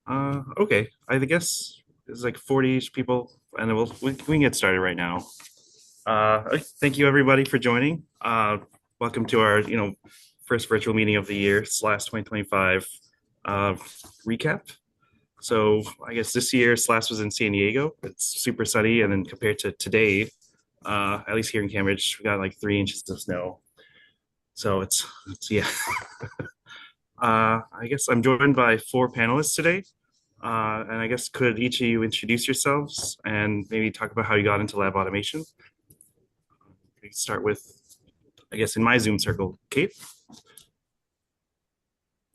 Okay. I guess it's like 40-ish people, and we can get started right now. Thank you everybody for joining. Welcome to our, first virtual meeting of the year, SLAS 2025 uh, recap. So I guess this year SLAS was in San Diego. It's super sunny, and then compared to today, at least here in Cambridge, we got like 3 inches of snow. So it's yeah. I guess I'm joined by four panelists today. And I guess could each of you introduce yourselves and maybe talk about how you got into lab automation? We can start with, I guess, in my Zoom circle, Kate.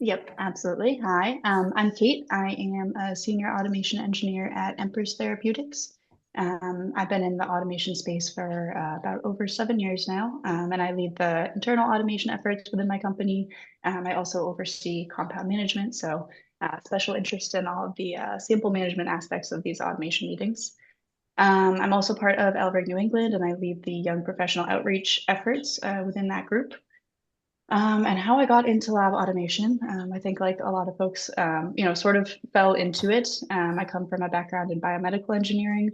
Yep, absolutely. Hi, I'm Kate. I am a senior automation engineer at Empress Therapeutics. I've been in the automation space for about over 7 years now, and I lead the internal automation efforts within my company. I also oversee compound management, so special interest in all of the sample management aspects of these automation meetings. I'm also part of LRIG New England, and I lead the young professional outreach efforts within that group. And how I got into lab automation, I think like a lot of folks, sort of fell into it. I come from a background in biomedical engineering,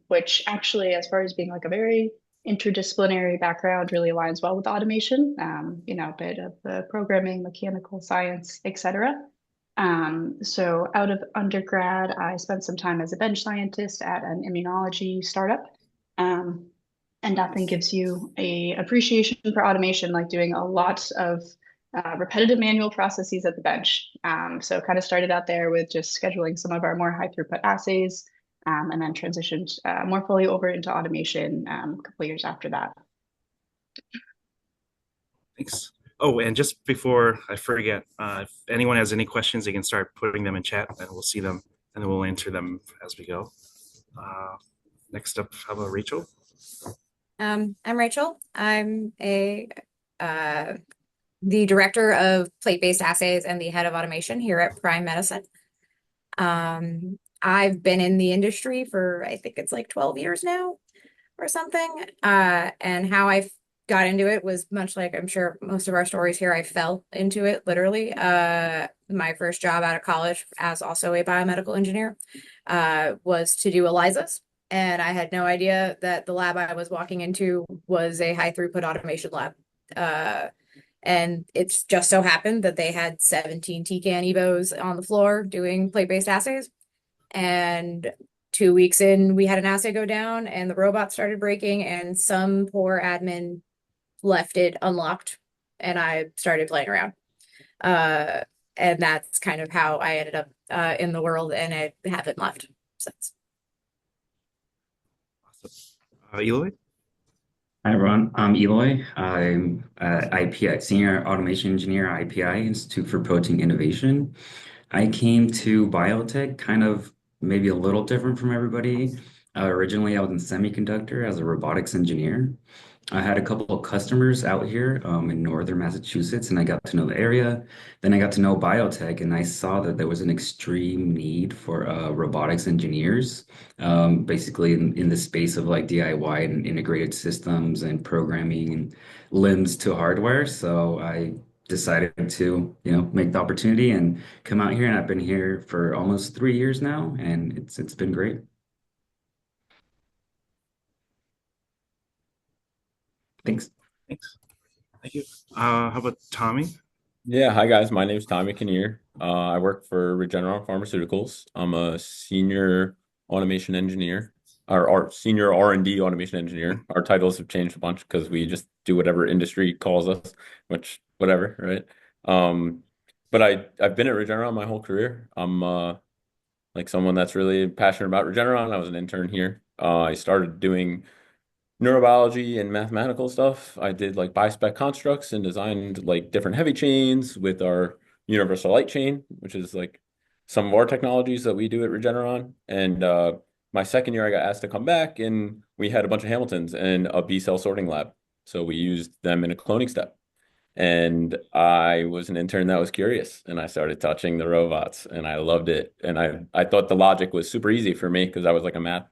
which actually, as far as being like a very interdisciplinary background, really aligns well with automation. A bit of the programming, mechanical science, etc. So out of undergrad, I spent some time as a bench scientist at an immunology startup. Um, and nothing gives you a appreciation for automation like doing a lot of repetitive manual processes at the bench. So kind of started out there with just scheduling some of our more high throughput assays, and then transitioned more fully over into automation a couple of years after that. Thanks. Oh, and just before I forget, if anyone has any questions, they can start putting them in chat, and we'll see them, and then we'll answer them as we go. Uh, Next up, how about Rachel? I'm Rachel. I'm a the director of plate-based assays and the head of automation here at Prime Medicine. I've been in the industry for I think it's like 12 years now or something. And how I got into it was much like I'm sure most of our stories here, I fell into it literally. My first job out of college as also a biomedical engineer was to do ELISAs. And I had no idea that the lab I was walking into was a high throughput automation lab. And it's just so happened that they had 17 TCAN EVOs on the floor doing plate-based assays. And 2 weeks in, we had an assay go down and the robot started breaking and some poor admin left it unlocked and I started playing around. Uh, and that's kind of how I ended up in the world and I haven't left since. Awesome. Eloy? Hi everyone, I'm Eloy. I'm IPI, Senior Automation Engineer at IPI, Institute for Protein Innovation. I came to biotech kind of maybe a little different from everybody. Originally, I was in semiconductor as a robotics engineer. I had a couple of customers out here in northern Massachusetts, and I got to know the area. Then I got to know biotech, and I saw that there was an extreme need for robotics engineers, basically in the space of like DIY and integrated systems and programming and limbs to hardware. So I decided to, make the opportunity and come out here, and I've been here for almost 3 years now, and it's been great. Thanks. Thanks. Thank you. How about Tommy? Yeah, hi guys. My name's Tommy Kinnear. I work for Regeneron Pharmaceuticals. I'm a senior automation engineer, or senior R&D automation engineer. Our titles have changed a bunch because we just do whatever industry calls us, which whatever, right? But I've been at Regeneron my whole career. I'm like someone that's really passionate about Regeneron. I was an intern here. I started doing neurobiology and mathematical stuff. I did like bispec constructs and designed like different heavy chains with our universal light chain, which is like some of our technologies that we do at Regeneron. And my second year, I got asked to come back, and we had a bunch of Hamiltons and a B cell sorting lab. So we used them in a cloning step. And I was an intern that was curious, and I started touching the robots, and I loved it. And I thought the logic was super easy for me because I was like a math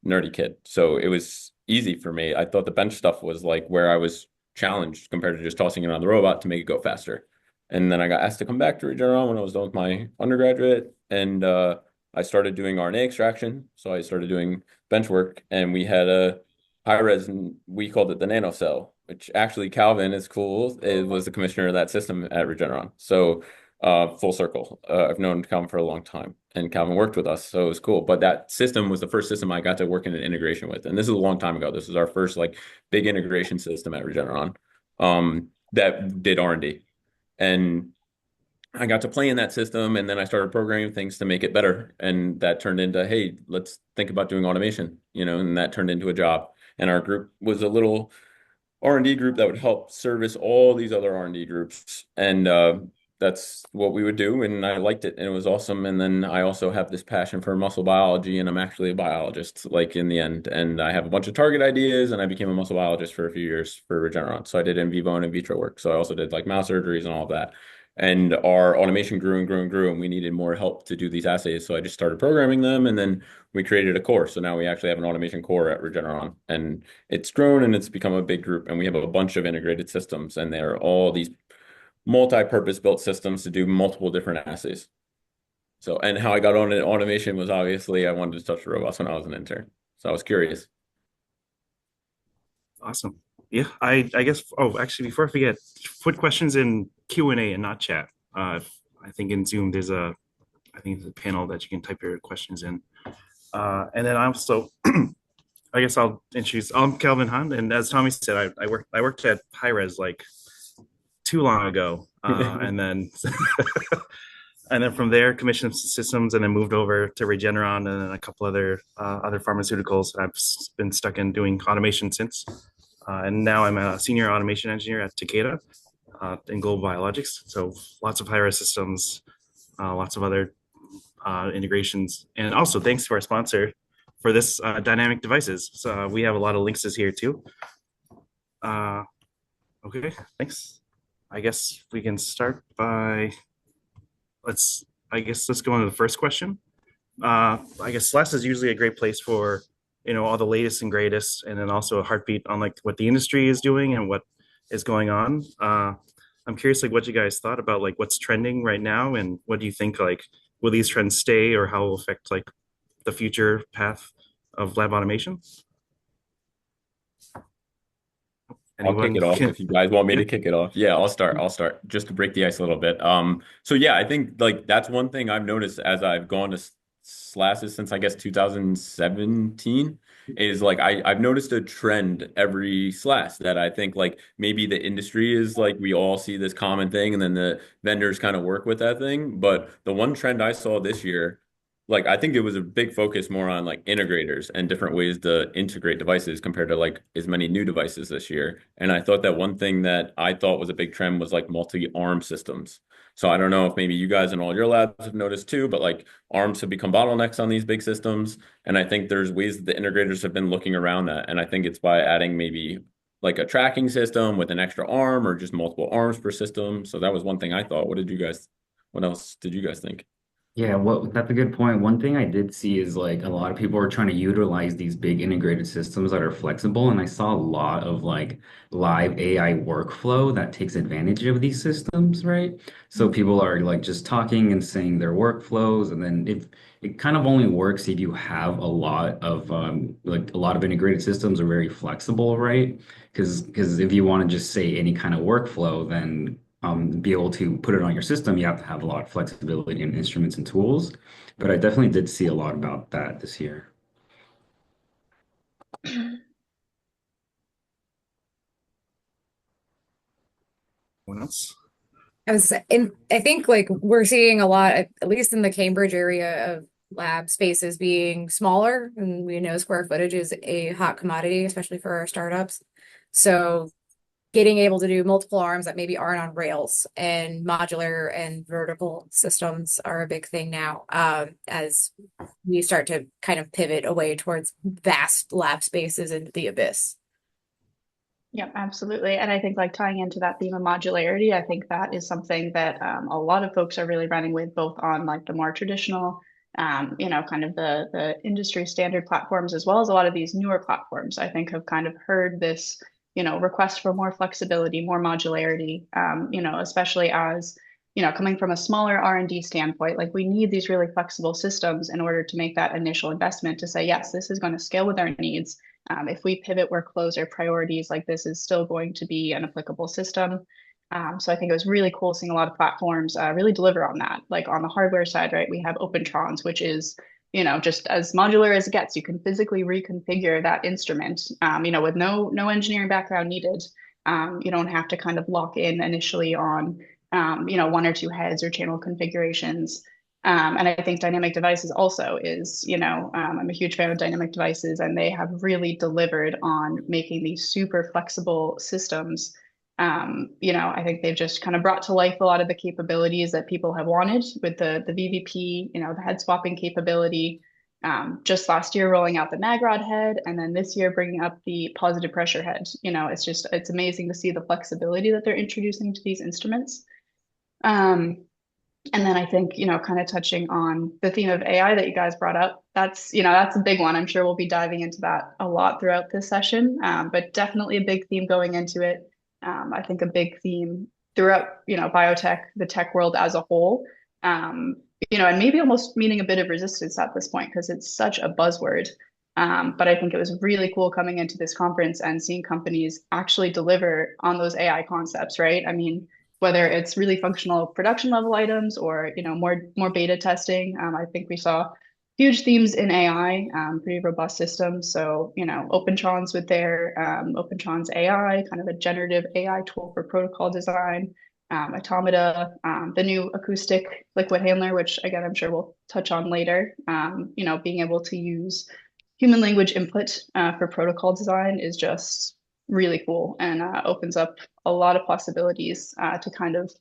nerdy kid. So it was easy for me. I thought the bench stuff was like where I was challenged compared to just tossing it on the robot to make it go faster. And then I got asked to come back to Regeneron when I was done with my undergraduate, and I started doing RNA extraction. So I started doing bench work, and we had a high res, and we called it the nanocell, which actually Calvin is cool. It was the commissioner of that system at Regeneron. So full circle. I've known Calvin for a long time, and Calvin worked with us, so it was cool. But that system was the first system I got to work in an integration with, and this is a long time ago. This was our first like big integration system at Regeneron, that did R&D, and I got to play in that system, and then I started programming things to make it better, and that turned into, hey, let's think about doing automation, and that turned into a job. And our group was a little R&D group that would help service all these other R&D groups. And that's what we would do. And I liked it, and it was awesome. And then I also have this passion for muscle biology, and I'm actually a biologist, like in the end. And I have a bunch of target ideas, and I became a muscle biologist for a few years for Regeneron. So I did in vivo and in vitro work. So I also did like mouse surgeries and all of that. And our automation grew and grew and grew, and we needed more help to do these assays. So I just started programming them, and then we created a core. So now we actually have an automation core at Regeneron, and it's grown and it's become a big group. And we have a bunch of integrated systems, and they're all these multi-purpose built systems to do multiple different assays. So, and how I got on in automation was obviously I wanted to touch robots when I was an intern. So I was curious. Awesome. Yeah, I guess. Oh, actually, before I forget, put questions in Q&A and not chat. I think in Zoom I think there's a panel that you can type your questions in. And then I also, I guess I'll introduce. I'm Calvin Hunt, and as Tommy said, I worked at Hi-Res like too long ago, and then and then from there commissioned systems, and then moved over to Regeneron and then a couple other pharmaceuticals. I've been stuck in doing automation since, and now I'm a senior automation engineer at Takeda in global biologics. So lots of high-res systems, lots of other integrations, and also thanks to our sponsor for this, dynamic devices. So we have a lot of links here too. Okay, thanks. I guess we can start by let's go on to the first question. I guess SLAS is usually a great place for all the latest and greatest, and then also a heartbeat on like what the industry is doing and what is going on. I'm curious like what you guys thought about like what's trending right now, and what do you think like will these trends stay, or how will affect like the future path of lab automation? I'll kick Anyone it off can? if you guys want me Yeah. to kick it off. Yeah, I'll start. I'll start just to break the ice a little bit. So yeah, I think like that's one thing I've noticed as I've gone to SLASs since I guess 2017 is like I've noticed a trend every SLAS that I think like maybe the industry is like we all see this common thing and then the vendors kind of work with that thing. But the one trend I saw this year, like I think it was a big focus more on like integrators and different ways to integrate devices compared to like as many new devices this year. And I thought that one thing that I thought was a big trend was like multi-arm systems. So I don't know if maybe you guys in all your labs have noticed too, but like arms have become bottlenecks on these big systems. And I think there's ways that the integrators have been looking around that. And I think it's by adding maybe like a tracking system with an extra arm or just multiple arms per system. So that was one thing I thought. What else did you guys think? Yeah, well, that's a good point. One thing I did see is like a lot of people are trying to utilize these big integrated systems that are flexible, and I saw a lot of like live AI workflow that takes advantage of these systems, right? So people are like just talking and saying their workflows, and then if it kind of only works if you have a lot of like a lot of integrated systems are very flexible, right? Because if you want to just say any kind of workflow, then be able to put it on your system, you have to have a lot of flexibility in instruments and tools. But I definitely did see a lot about that this year. Anyone else? I think like we're seeing a lot, at least in the Cambridge area, of lab spaces being smaller, and we know square footage is a hot commodity, especially for our startups. So getting able to do multiple arms that maybe aren't on rails and modular and vertical systems are a big thing now, as we start to kind of pivot away towards vast lab spaces into the abyss. Yep, absolutely. And I think like tying into that theme of modularity, I think that is something that a lot of folks are really running with, both on like the more traditional, kind of the industry standard platforms, as well as a lot of these newer platforms. I think have kind of heard this request for more flexibility, more modularity, especially as, coming from a smaller R&D standpoint, like we need these really flexible systems in order to make that initial investment to say, yes, this is going to scale with our needs. If we pivot workflows or priorities, like this is still going to be an applicable system. So I think it was really cool seeing a lot of platforms really deliver on that. Like on the hardware side, right, we have OpenTrons, which is, just as modular as it gets. You can physically reconfigure that instrument, with no engineering background needed. You don't have to kind of lock in initially on, one or two heads or channel configurations. And I think dynamic devices also is, I'm a huge fan of dynamic devices, and they have really delivered on making these super flexible systems. I think they've just kind of brought to life a lot of the capabilities that people have wanted with the VVP, the head swapping capability. Just last year rolling out the MagRod head, and then this year bringing up the positive pressure head. It's amazing to see the flexibility that they're introducing to these instruments. And then I think, kind of touching on the theme of AI that you guys brought up, that's a big one. I'm sure we'll be diving into that a lot throughout this session, but definitely a big theme going into it. I think a big theme throughout, biotech, the tech world as a whole, and maybe almost meaning a bit of resistance at this point because it's such a buzzword. But I think it was really cool coming into this conference and seeing companies actually deliver on those AI concepts, right? I mean, whether it's really functional production level items or more beta testing. I think we saw huge themes in AI, pretty robust systems. So OpenTrons with their OpenTrons AI, kind of a generative AI tool for protocol design. Automata, the new acoustic liquid handler, which again I'm sure we'll touch on later. Being able to use human language input for protocol design is just really cool and opens up a lot of possibilities to kind of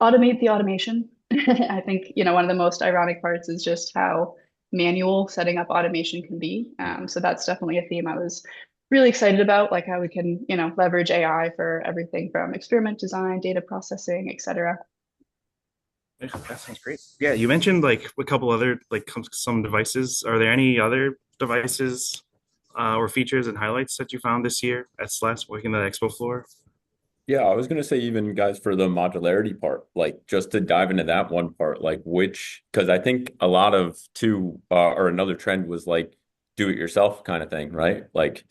automate the automation. I think, one of the most ironic parts is just how manual setting up automation can be. So that's definitely a theme I was really excited about, like how we can, leverage AI for everything from experiment design, data processing, et cetera. That sounds great. Yeah, you mentioned like a couple other like some devices. Are there any other devices or features and highlights that you found this year at SLAS working the expo floor? Yeah, I was gonna say even guys for the modularity part, like just to dive into that one part, like because I think a lot of or another trend was like do it yourself kind of thing, right? Like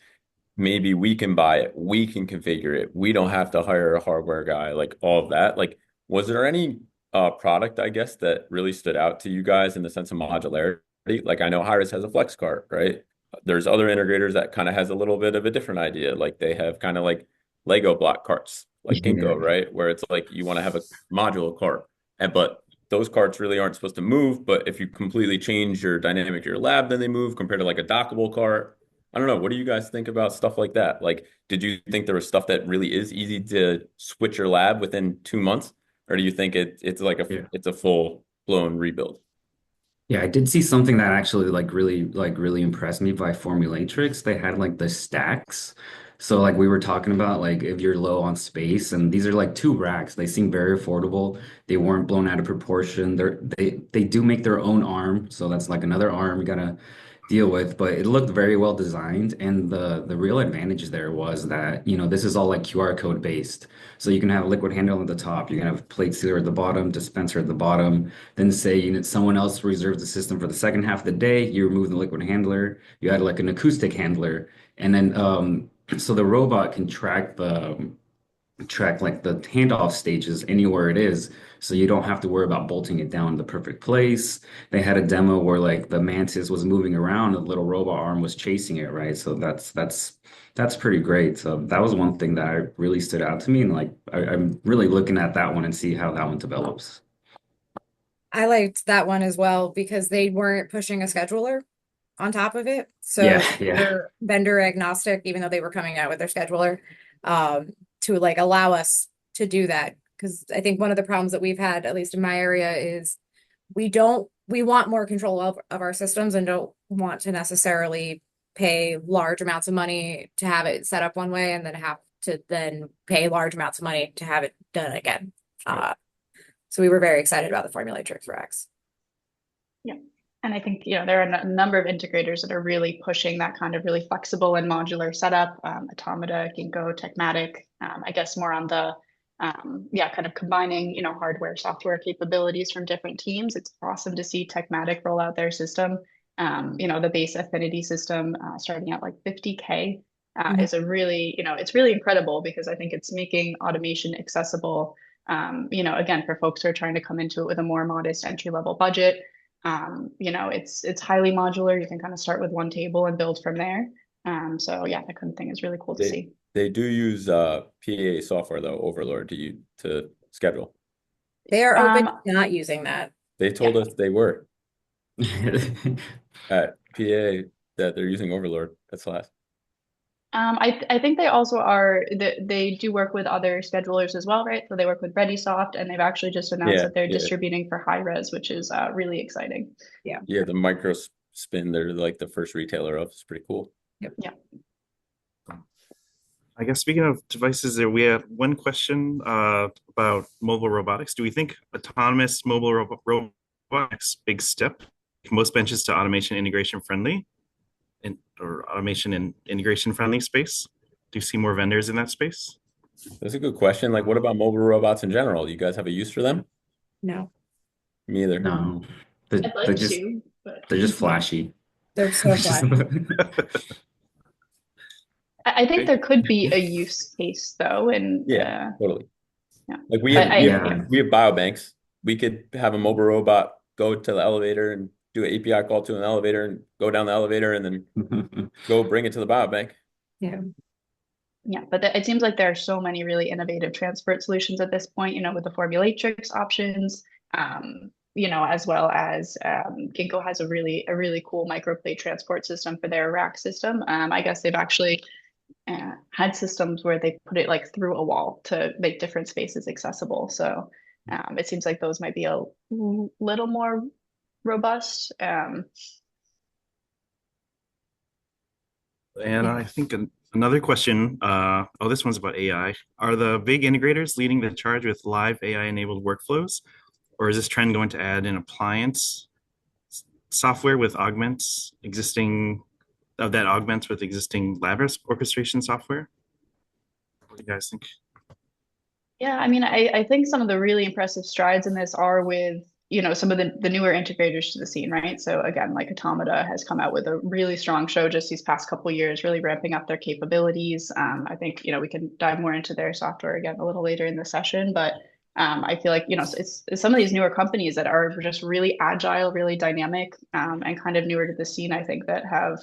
maybe we can buy it, we can configure it, we don't have to hire a hardware guy, like all of that. Like, was there any product, I guess, that really stood out to you guys in the sense of modularity? Like I know Hyris has a flex cart, right? There's other integrators that kind of has a little bit of a different idea. Like they have kind of like Lego block carts, like Yeah. Ginkgo, right? Where it's like you want to have a modular cart, but those carts really aren't supposed to move. But if you completely change your dynamic of your lab, then they move compared to like a dockable cart. I don't know. What do you guys think about stuff like that? Like, did you think there was stuff that really is easy to switch your lab within 2 months, or do you think it's like Yeah. it's a full blown rebuild? Yeah, I did see something that actually really impressed me by Formulatrix. They had like the stacks. So like we were talking about like if you're low on space and these are like two racks. They seem very affordable. They weren't blown out of proportion. They do make their own arm, so that's like another arm you gotta deal with, but it looked very well designed and the real advantage there was that, this is all like QR code based. So you can have a liquid handle at the top, you can have a plate sealer at the bottom, dispenser at the bottom. Then say someone else reserves the system for the second half of the day, you remove the liquid handler, you add like an acoustic handler, and then so the robot can track like the handoff stages anywhere it is, so you don't have to worry about bolting it down in the perfect place. They had a demo where like the mantis was moving around, a little robot arm was chasing it, right? So that's pretty great. So that was one thing that really stood out to me, and like I'm really looking at that one and see how that one develops. I liked that one as well because they weren't pushing a scheduler on top of it. Yeah, So yeah. they're vendor agnostic, even though they were coming out with their scheduler, to like allow us to do that. Because I think one of the problems that we've had, at least in my area, is we want more control of our systems and don't want to necessarily pay large amounts of money to have it set up one way and then have to then pay large amounts of money to have it done again. So we were very excited about the Formulatrix racks. Yeah. And I think, there are a number of integrators that are really pushing that kind of really flexible and modular setup. Automata, Ginkgo, Techmatic, I guess more on the, kind of combining, hardware, software capabilities from different teams. It's awesome to see Techmatic roll out their system. The base affinity system starting at like 50K is a really, it's really incredible because I think it's making automation accessible, again, for folks who are trying to come into it with a more modest entry level budget. It's highly modular. You can kind of start with one table and build from there. So yeah, that kind of thing is really cool to see. They do use PA software though, Overlord to schedule. They are open to not using that. They told us they were at PA that they're using Overlord at SLAS. I think they also they do work with other schedulers as well, right? So they work with ReadySoft, and they've actually just announced that they're distributing for high res, which is really exciting. Yeah. Yeah, the micro spin, they're like the first retailer of. It's pretty cool. Yep. Yeah. I guess speaking of devices, we had one question about mobile robotics. Do we think autonomous mobile robotics big step? Most benches to automation integration friendly, or automation and integration friendly space? Do you see more vendors in that space? That's a good question. Like, what about mobile robots in general? You guys have a use for them? No. Me either. No, I'd like they're just flashy. They're so flashy. I think there could be a use case though, and totally. Yeah. Like we have biobanks. We could have a mobile robot go to the elevator and do an API call to an elevator and go down the elevator and then go bring it to the biobank. Yeah. Yeah, but it seems like there are so many really innovative transport solutions at this point, with the formulatrix options, as well as Ginkgo has a really cool microplate transport system for their rack system. I guess they've actually had systems where they put it like through a wall to make different spaces accessible. So it seems like those might be a little more robust. And I think another question, this one's about AI. Are the big integrators leading the charge with live AI-enabled workflows? Or is this trend going to add an appliance software with that augments with existing lab orchestration software? What do you guys think? Yeah, I mean, I think some of the really impressive strides in this are with, some of the newer integrators to the scene, right? So again, like Automata has come out with a really strong show just these past couple of years, really ramping up their capabilities. I think, we can dive more into their software again a little later in the session, but I feel like, it's some of these newer companies that are just really agile, really dynamic, and kind of newer to the scene, I think, that have,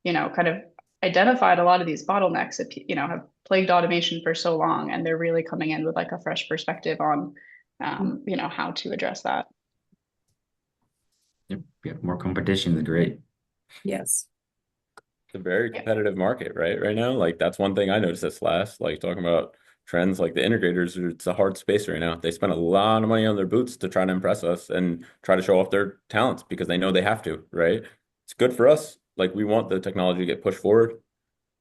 kind of identified a lot of these bottlenecks that, have plagued automation for so long, and they're really coming in with like a fresh perspective on, how to address that. Yeah, more competition is great. Yes. It's a very competitive market, right? Right now, like that's one thing I noticed at SLAS, like talking about trends, like the integrators, it's a hard space right now. They spend a lot of money on their boots to try to impress us and try to show off their talents because they know they have to, right? It's good for us. Like we want the technology to get pushed forward,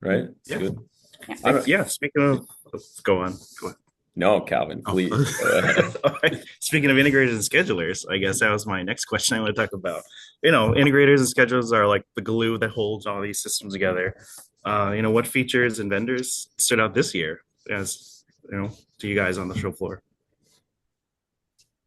right? It's good. Speaking of, go on. No, Calvin, please. Speaking of integrators and schedulers, I guess that was my next question I want to talk about. Integrators and schedulers are like the glue that holds all these systems together. What features and vendors stood out this year as, to you guys on the show floor?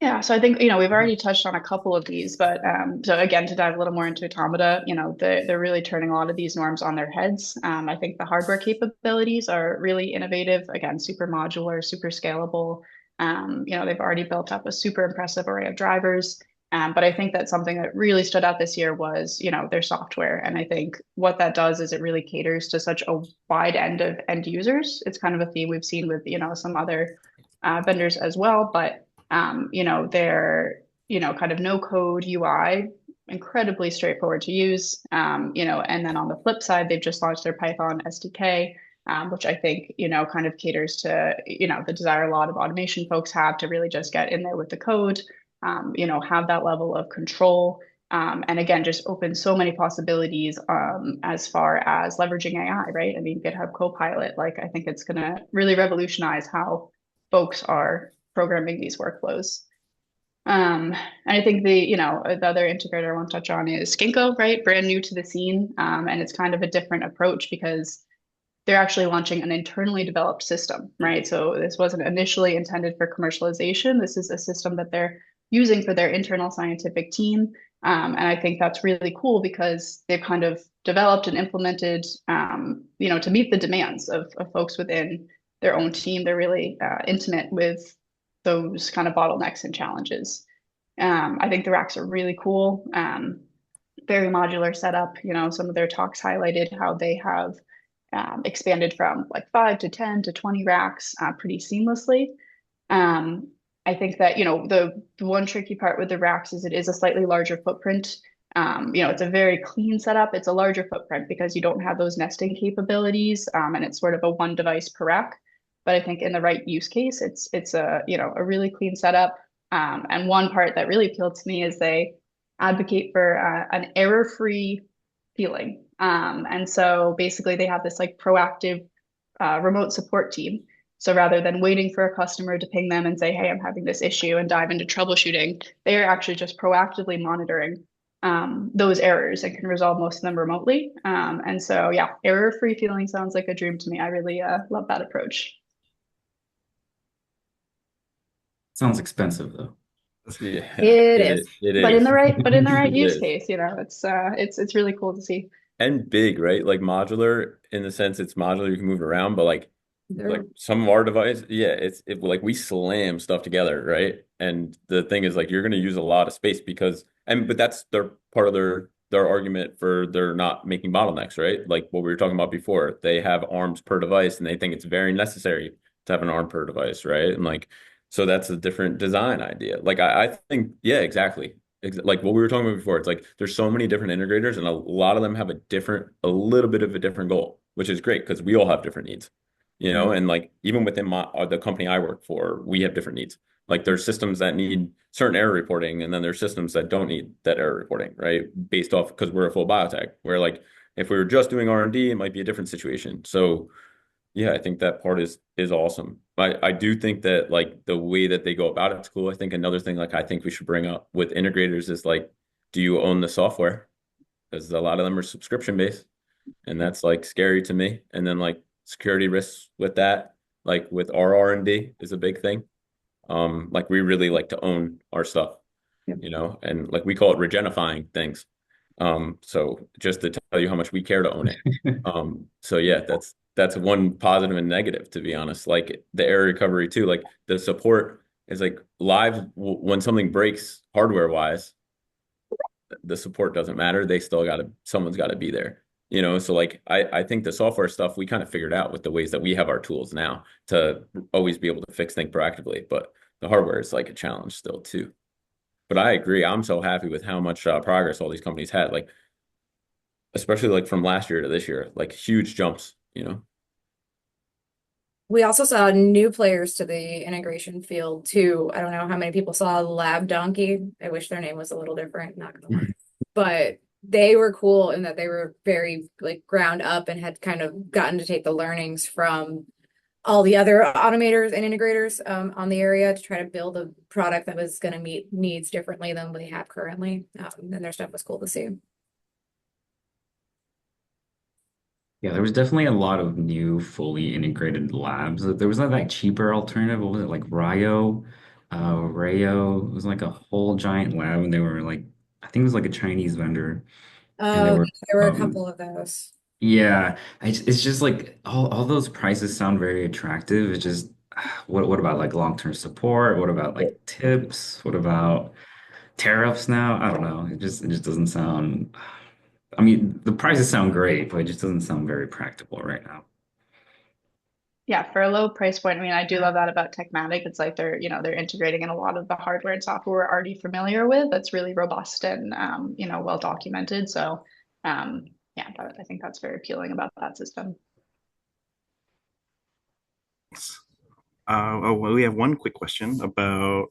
Yeah, so I think, we've already touched on a couple of these, but so again, to dive a little more into Automata, they're really turning a lot of these norms on their heads. I think the hardware capabilities are really innovative, again, super modular, super scalable. They've already built up a super impressive array of drivers. But I think that something that really stood out this year was, their software. And I think what that does is it really caters to such a wide end of end users. It's kind of a theme we've seen with, some other vendors as well, but they're, kind of no code UI, incredibly straightforward to use. And then on the flip side, they've just launched their Python SDK, which I think, kind of caters to, the desire a lot of automation folks have to really just get in there with the code, have that level of control. And again, just open so many possibilities as far as leveraging AI, right? I mean, GitHub Copilot, like I think it's going to really revolutionize how folks are programming these workflows. And I think the other integrator I want to touch on is Ginkgo, right? Brand new to the scene. And it's kind of a different approach because they're actually launching an internally developed system, right? So this wasn't initially intended for commercialization. This is a system that they're using for their internal scientific team. And I think that's really cool because they've kind of developed and implemented, to meet the demands of folks within their own team. They're really intimate with those kind of bottlenecks and challenges. I think the racks are really cool. Very modular setup. Some of their talks highlighted how they have expanded from like 5 to 10 to 20 racks pretty seamlessly. Um, I think that, the one tricky part with the racks is it is a slightly larger footprint. It's a very clean setup. It's a larger footprint because you don't have those nesting capabilities, and it's sort of a one device per rack. But I think in the right use case, it's a really clean setup. And one part that really appealed to me is they advocate for an error-free feeling. And so basically they have this like proactive remote support team. So rather than waiting for a customer to ping them and say, hey, I'm having this issue and dive into troubleshooting, they are actually just proactively monitoring those errors and can resolve most of them remotely. And so, yeah, error-free feeling sounds like a dream to me. I really love that approach. Sounds expensive though. Yeah, It is. it But in is. the right It use is. case, it's really cool to see. And big, right? Like modular in the sense it's modular, you can move it around, but like They're some of our device, yeah, like we slam stuff together, right? And the thing is like you're going to use a lot of space but that's their part of their argument for they're not making bottlenecks, right? Like what we were talking about before, they have arms per device and they think it's very necessary to have an arm per device, right? And like so that's a different design idea. Like I think, yeah, exactly. Like what we were talking about before, it's like there's so many different integrators and a lot of them have a little bit of a different goal, which is great because we all have different needs, and like even within the company I work for, we have different needs. Like there's systems that need certain error reporting, and then there's systems that don't need that error reporting, right? Based off because we're a full biotech. Where like if we were just doing R&D, it might be a different situation. So yeah, I think that part is awesome. I do think that like the way that they go about it's cool. I think another thing like I think we should bring up with integrators is like, do you own the software? Because a lot of them are subscription based, and that's like scary to me. And then like security risks with that, like with our R&D is a big thing. Like we really like to own our stuff, Yep. and like we call it regenifying things. So just to tell you how much we care to own it. So yeah, that's one positive and negative, to be honest. Like the error recovery too, like the support is like live when something breaks hardware wise, the support doesn't matter. They still someone's got to be there. So like I think the software stuff we kind of figured out with the ways that we have our tools now to always be able to fix things proactively, but the hardware is like a challenge still too. But I agree. I'm so happy with how much progress all these companies had, like especially like from last year to this year, like huge jumps. We also saw new players to the integration field too. I don't know how many people saw Lab Donkey. I wish their name was a little different, not gonna lie. But they were cool in that they were very like ground up and had kind of gotten to take the learnings from all the other automators and integrators on the area to try to build a product that was going to meet needs differently than we have currently. And their stuff was cool to see. Yeah, there was definitely a lot of new fully integrated labs. There was that cheaper alternative. What was it like Ryo? Rayo. It was like a whole giant lab, and they were like, I think it was like a Chinese vendor, and they Oh, were there were a um couple of those. yeah, it's just like all those prices sound very attractive. It's just what about like long-term support? What about like tips? What about tariffs now? I don't know. It just doesn't sound. I mean, the prices sound great, but it just doesn't sound very practical right now. Yeah, for a low price point, I mean, I do love that about Techmatic. It's like they're integrating in a lot of the hardware and software we're already familiar with. That's really robust and well documented. So, um, yeah, I think that's very appealing about that system. Well, we have one quick question about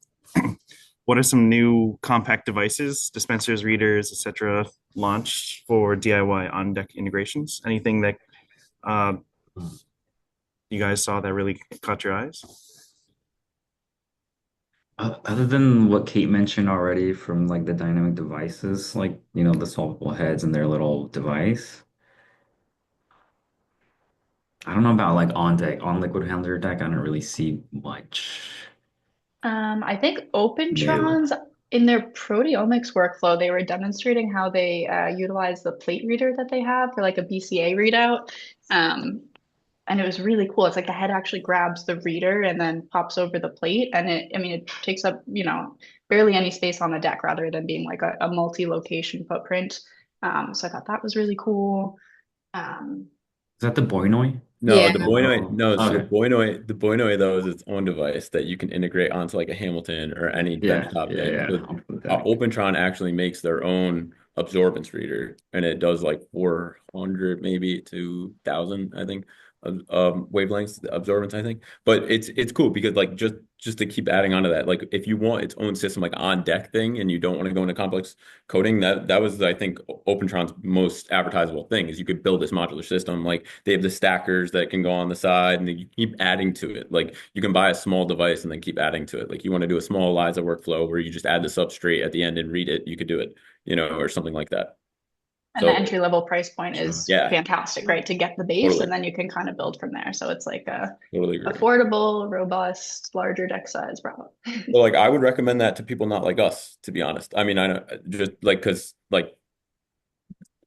what are some new compact devices, dispensers, readers, etc., launched for DIY on deck integrations? Anything that uh, you guys saw that really caught your eyes? Other than what Kate mentioned already from like the dynamic devices, like, the swappable heads and their little device. I don't know about like on deck, on liquid handler deck. I don't really see much I think new. Opentrons in their proteomics workflow, they were demonstrating how they utilize the plate reader that they have for like a BCA readout. Um, and it was really cool. It's like the head actually grabs the reader and then pops over the plate. And I mean, it takes up, barely any space on the deck rather than being like a multi-location footprint. So I thought that was really cool. Um, Is that the Boynoi? No, Yeah. the Boynoi, Oh, no, so okay. the Boynoi though is its own device that you can integrate onto like a Hamilton or any Yeah, benchtop yeah, thing. yeah. So Onto the deck. Opentron actually makes their own absorbance reader, and it does like 400 maybe to 1,000, I think, of wavelengths absorbance, I think. But it's cool because like just to keep adding on to that, like if you want its own system like on deck thing and you don't want to go into complex coding, that was I think Opentron's most advertisable thing is you could build this modular system. Like they have the stackers that can go on the side and then you keep adding to it. Like you can buy a small device and then keep adding to it. Like you want to do a small ELISA workflow where you just add the substrate at the end and read it, you could do it, or something like that. and the So entry level price point Sure. is yeah, fantastic, right? To get the base totally, and then you can kind of build from there. So it's like a totally agree. affordable, robust, larger deck size product. Well, like I would recommend that to people not like us, to be honest. I mean, I know just like because like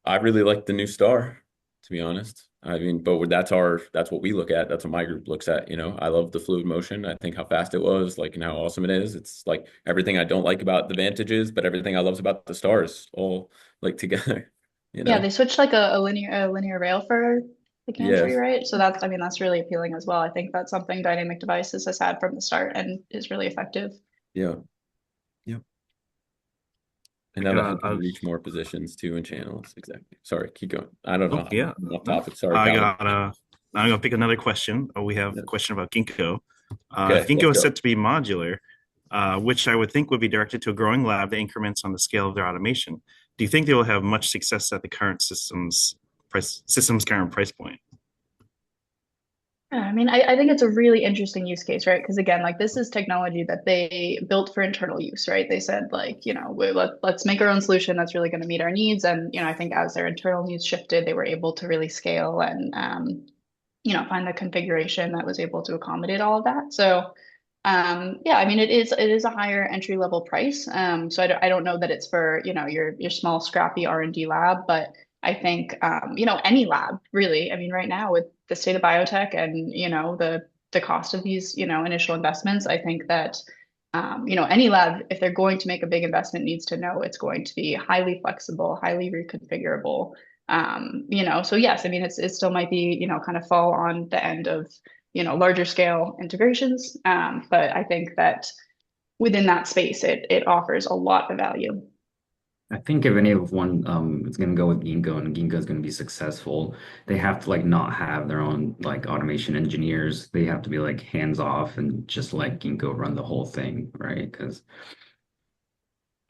I really like the new star, to be honest. I mean, but that's what we look at. That's what my group looks at. I love the fluid motion. I think how fast it was, like, and how awesome it is. It's like everything I don't like about the Vantages, but everything I love about the stars all like together, you Yeah, know? they switched like a linear rail for the gantry, Yes. right? So that's, I mean, that's really appealing as well. I think that's something Dynamic Devices has had from the start and is really effective. Yeah. Yeah. And Like, now that can reach more positions too in channels. Exactly. Sorry, keep going. I don't know. yeah, I'm off no, topic. Sorry, I Calvin. got I'm gonna pick another question. We have Yeah. a question about Ginkgo. If Okay, let's Ginkgo is go. set to be modular, which I would think would be directed to a growing lab that increments on the scale of their automation, do you think they will have much success at the current system's current price point? Yeah, I mean, I think it's a really interesting use case, right? Because again, like this is technology that they built for internal use, right? They said like, let's make our own solution that's really going to meet our needs. And, I think as their internal needs shifted, they were able to really scale and, find the configuration that was able to accommodate all of that. So, yeah, I mean, it is a higher entry level price. So I don't know that it's for, your small scrappy R&D lab, but I think, any lab really. I mean, right now with the state of biotech and, the cost of these, initial investments, I think that, any lab, if they're going to make a big investment, needs to know it's going to be highly flexible, highly reconfigurable. So yes, I mean, it still might be, kind of fall on the end of, larger scale integrations. But I think that within that space, it offers a lot of value. I think if anyone is gonna go with Ginkgo and Ginkgo is gonna be successful, they have to like not have their own like automation engineers. They have to be like hands off and just let Ginkgo run the whole thing, right? Because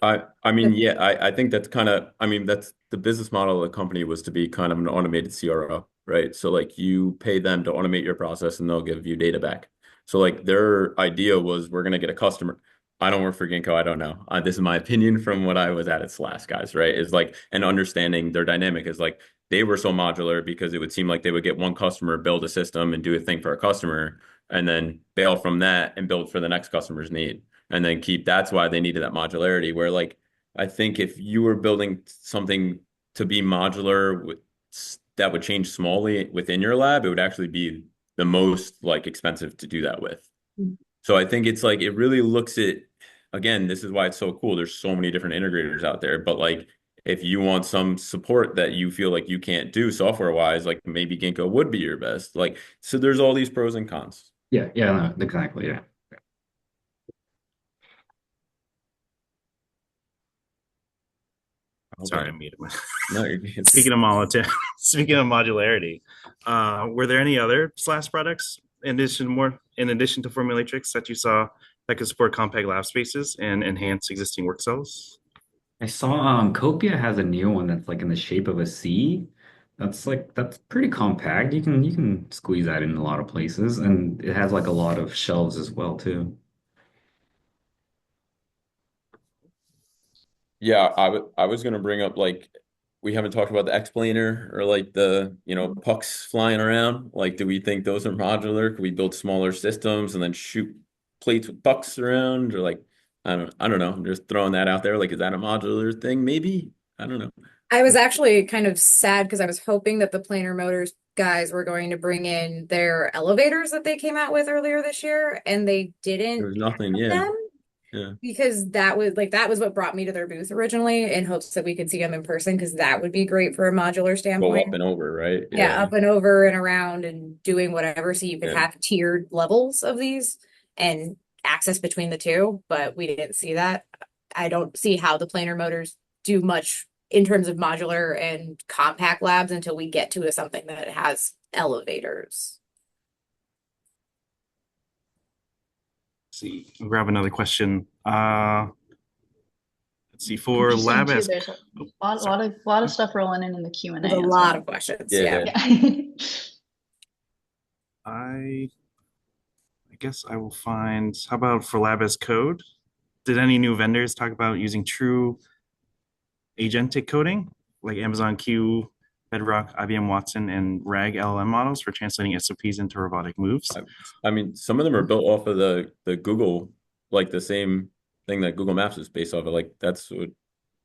I mean, yeah, I think that's kind of, I mean, that's the business model of the company was to be kind of an automated CRO, right? So like you pay them to automate your process and they'll give you data back. So like their idea was we're going to get a customer. I don't work for Ginkgo. I don't know. This is my opinion from what I was at SLAS, guys, right? Is like, and understanding their dynamic is like they were so modular because it would seem like they would get one customer, build a system and do a thing for a customer, and then bail from that and build for the next customer's need and then keep that's why they needed that modularity where like I think if you were building something to be modular with that would change smallly within your lab, it would actually be the most like expensive to do that with. So I think it's like it really looks at again, this is why it's so cool. There's so many different integrators out there, but like if you want some support that you feel like you can't do software wise, like maybe Ginkgo would be your best. Like so there's all these pros and cons. yeah, yeah, no, exactly, yeah. I hope Sorry, that I muted. no, Speaking of speaking of modularity, were there any other SLAS products in addition to Formulatrix that you saw that could support compact lab spaces and enhance existing work cells? I saw Copia has a new one that's like in the shape of a C. That's pretty compact. You can squeeze that in a lot of places, and it has like a lot of shelves as well too. Yeah, I was gonna bring up like we haven't talked about the explainer or like the pucks flying around. Like, do we think those are modular? Could we build smaller systems and then shoot plates with pucks around? Or like I don't know. I'm just throwing that out there. Like, is that a modular thing? Maybe. I don't know. I was actually kind of sad because I was hoping that the planar motors guys were going to bring in their elevators that they came out with earlier this year, and they There didn't was nothing. have Yeah. them Yeah. because that was what brought me to their booth originally in hopes that we could see them in person because that would be great for a modular Go up standpoint. and over, right? Yeah, Yeah. up and over and around and doing whatever so you could Yeah. have tiered levels of these and access between the two, but we didn't see that. I don't see how the planar motors do much in terms of modular and compact labs until we get to something that has elevators. Let's see, grab another question. Let's see, I'm for just seeing lab too, as there's a oh, lot, sorry. lot of stuff rolling in the Q&A There's a as lot of well. questions. Yeah. Yeah. Yeah. I guess I will find. How about for lab as code? Did any new vendors talk about using true agentic coding like Amazon Q, Bedrock, IBM Watson, and RAG LLM models for translating SOPs into robotic moves? I mean, some of them are built off of the Google, like the same thing that Google Maps is based off of. Like that's what,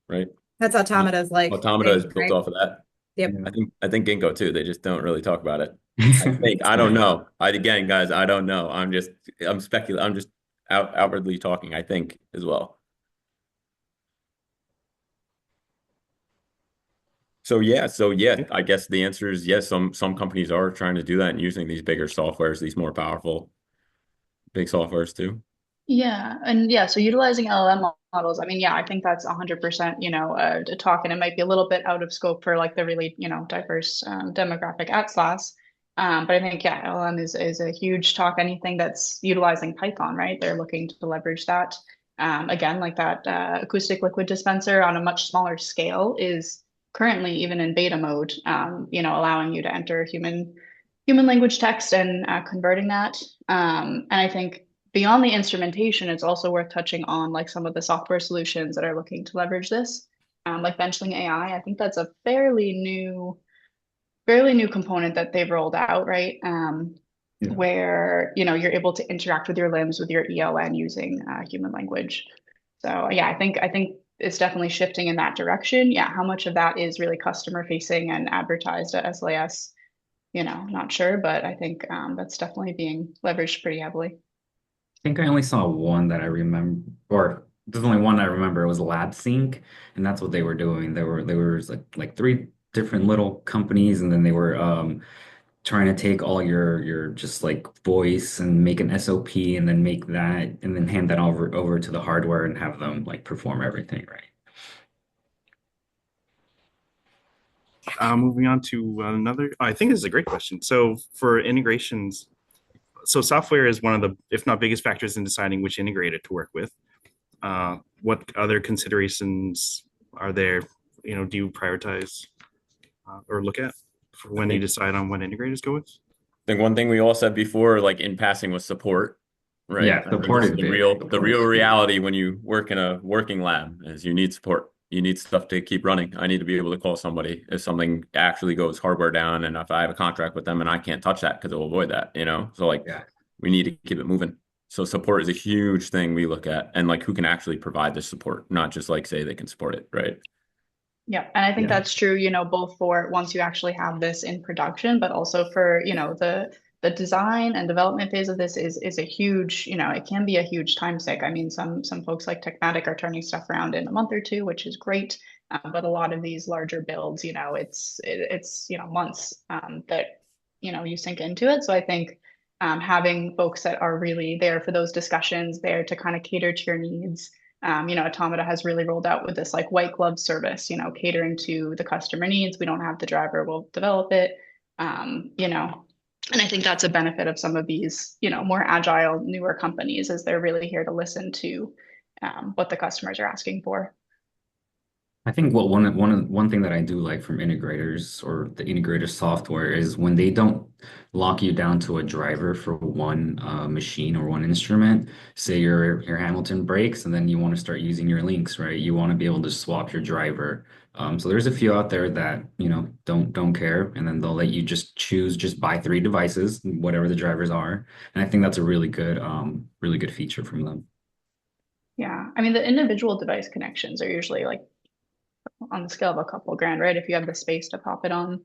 right? That's Automata's like Automata is thing, built right? off of that. Yep. Yeah. I think Ginkgo too. They just don't really talk about it. I think I don't know. Again, guys, I don't know. I'm speculating. I'm just outwardly talking. I think as well. So yeah, I guess the answer is yes. Some companies are trying to do that and using these bigger softwares, these more powerful big softwares too. Yeah, and yeah, so utilizing LLM models, I mean, yeah, I think that's 100%, to talk, and it might be a little bit out of scope for like the really, diverse demographic at SLAS. But I think, yeah, LLM is a huge talk. Anything that's utilizing Python, right? They're looking to leverage that. Again, like that acoustic liquid dispenser on a much smaller scale is currently even in beta mode, allowing you to enter human language text and converting that. And I think beyond the instrumentation, it's also worth touching on like some of the software solutions that are looking to leverage this, like Benchling AI. I think that's a fairly new component that they've rolled out, right? Yeah. Where you're able to interact with your limbs with your ELN using human language. So yeah, I think it's definitely shifting in that direction. Yeah, how much of that is really customer facing and advertised at SLAS? Not sure, but I think that's definitely being leveraged pretty heavily. think I only saw one that I remember, or there's only one I remember. It was Lab Sync, and that's what they were doing. There was like three different little companies, and then they were trying to take all your just like voice and make an SOP, and then make that, and then hand that over to the hardware and have them like perform everything, right? Moving on to another, I think this is a great question. So for integrations, so software is one of the, if not biggest factors in deciding which integrator to work with. What other considerations are there? Do you prioritize or look at for when you decide on what integrators go with? I think one thing we all said before, like in passing, was support, right? Yeah, I think support this is is big, of the real course. reality when you work in a working lab is you need support. You need stuff to keep running. I need to be able to call somebody if something actually goes hardware down, and if I have a contract with them and I can't touch that because it will avoid that, So like Yeah. we need to keep it moving. So support is a huge thing we look at, and like who can actually provide the support, not just like say they can support it, right? Yeah, and I think Yeah. that's true, both for once you actually have this in production, but also for, the design and development phase of this is a huge, it can be a huge time sink. I mean, some folks like Techmatic are turning stuff around in a month or two, which is great. But a lot of these larger builds, it's months that you sink into it. So I think having folks that are really there for those discussions, there to kind of cater to your needs. Automata has really rolled out with this like white glove service, catering to the customer needs. We don't have the driver, we'll develop it. And I think that's a benefit of some of these, more agile, newer companies, is they're really here to listen to what the customers are asking for. I think one thing that I do like from integrators or the integrator software is when they don't lock you down to a driver for one machine or one instrument. Say your Hamilton breaks, and then you want to start using your links, right? You want to be able to swap your driver. So there's a few out there that don't care, and then they'll let you just buy three devices, whatever the drivers are. And I think that's a really good feature from them. Yeah, I mean the individual device connections are usually like on the scale of a couple grand, right? If you have the space to pop it on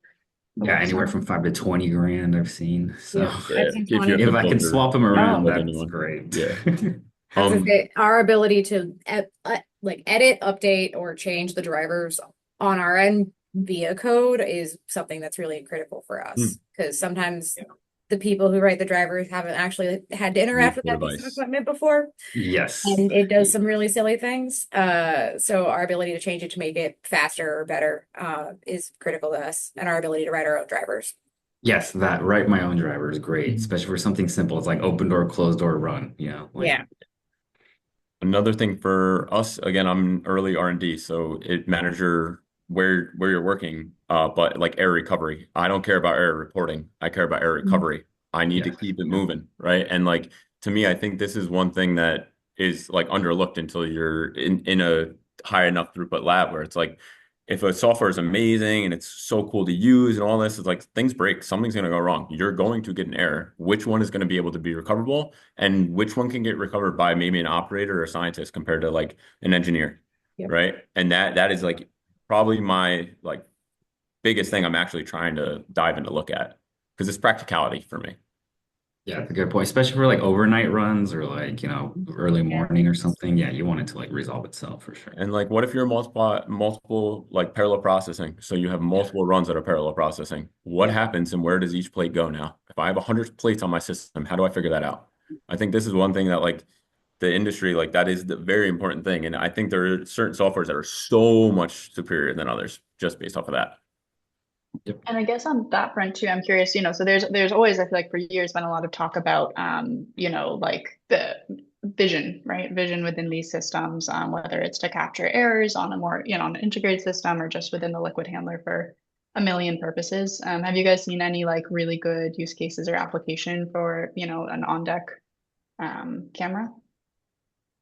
the Yeah, anywhere from website. 5 to 20 grand I've seen. So Yeah, I've Yeah, seen if you 20. have if the I can filter, swap them you can around, Oh, plug that's anyone. great. Yeah. I was gonna Um, say our ability to like edit, update, or change the drivers on our end via code is something that's really critical for hmm, us because sometimes the people who write the drivers haven't actually had to interact use with the that piece of device. equipment before, Yes. and it does some really silly things. So our ability to change it to make it faster or better is critical to us, and our ability to write our own drivers. Yes, that write my own driver is great, especially for something simple. It's like open door, closed door, run, like Yeah. Another thing for us, again, I'm early R&D, so it matters where you're working. But like error recovery, I don't care about error reporting. I care about error recovery. I need to yes. keep it moving, right? And like to me, I think this is one thing that is like underlooked until you're in a high enough throughput lab where it's like if a software is amazing and it's so cool to use and all this, it's like things break, something's going to go wrong. You're going to get an error. Which one is going to be able to be recoverable? And which one can get recovered by maybe an operator or a scientist compared to like an engineer, Yep. right? And that is like probably my like biggest thing I'm actually trying to dive in to look at because it's practicality for me. Yeah, that's a good point. Especially for like overnight runs or like, early Yeah. morning or something. Yeah, you want it to like resolve itself for sure. And like, what if you're multiple like parallel processing? So you have Yeah. multiple runs that are parallel processing. What Yeah. happens and where does each plate go now? If I have 100 plates on my system, how do I figure that out? I think this is one thing that like the industry, like that is the very important thing. And I think there are certain softwares that are so much superior than others just based off of that. Yep. And I guess on that front too, I'm curious, so there's always, I feel like for years been a lot of talk about like the vision, right? Vision within these systems, whether it's to capture errors on a more, on an integrated system or just within the liquid handler for a million purposes. Have you guys seen any like really good use cases or application for, an on-deck camera?